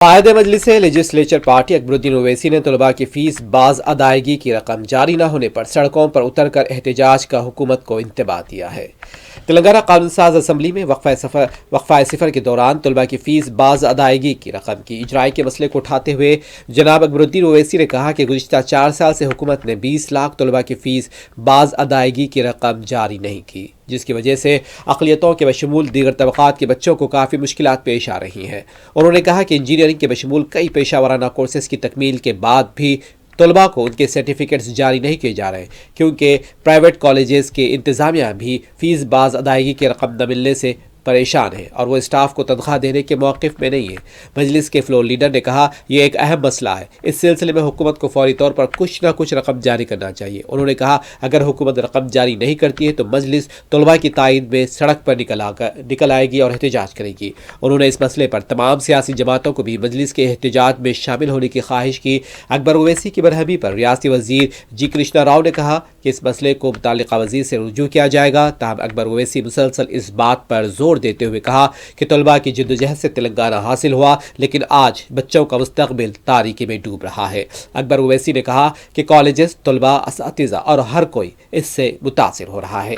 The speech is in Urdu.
قائد مجلس لیجسلیچر پارٹی اکبرالدین اویسی نے طلباء کی فیس باز ادائیگی کی رقم جاری نہ ہونے پر سڑکوں پر اتر کر احتجاج کا حکومت کو انتباہ دیا ہے۔ تلنگانہ قانون ساز اسمبلی میں وقفہ صفر کے دوران طلباء کی فیس باز ادائیگی کی رقم کی اجرائی کے مسئلے کو اٹھاتے ہوئے جناب اکبرالدین اویسی نے کہا کہ گزشتہ 4 سال سے حکومت نے 20 لاکھ طلباء کی فیس باز ادائیگی کی رقم جاری نہیں کی، جس کی وجہ سے اقلیتوں کے بشمول دیگر طبقات کے بچوں کو کافی مشکلات پیش آ رہی ہیں۔ انہوں نے کہا کہ انجینئرنگ کے بشمول کئی پیشہ ورانہ کورسز کی تکمیل کے بعد بھی طلباء کو ان کے سرٹیفکیٹس جاری نہیں کیے جا رہے، کیونکہ پرائیویٹ کالجز کے انتظامیہ بھی فیس باز ادائیگی کی رقم نہ ملنے سے پریشان ہے اور وہ اسٹاف کو تنخواہ دینے کے موقف میں نہیں ہے۔ مجلس کے فلور لیڈر نے کہا یہ ایک اہم مسئلہ ہے، اس سلسلے میں حکومت کو فوری طور پر کچھ نہ کچھ رقم جاری کرنا چاہیے۔ انہوں نے کہا اگر حکومت رقم جاری نہیں کرتی ہے تو مجلس طلباء کی تائید میں سڑک پر نکل آئے گی اور احتجاج کرے گی۔ انہوں نے اس مسئلے پر تمام سیاسی جماعتوں کو بھی مجلس کے احتجاج میں شامل ہونے کی خواہش کی۔ اکبر اویسی کی برہمی پر ریاستی وزیر جی کرشنا راؤ نے کہا کہ اس مسئلے کو متعلقہ وزیر سے رجوع کیا جائے گا، تاہم اکبر اویسی مسلسل اس بات پر زور دیتے ہوئے کہا کہ طلباء کی جدوجہد سے تلنگانہ حاصل ہوا، لیکن آج بچوں کا مستقبل تاریکی میں ڈوب رہا ہے۔ اکبر اویسی نے کہا کہ کالجز، طلباء، اساتذہ اور ہر کوئی اس سے متاثر ہو رہا ہے۔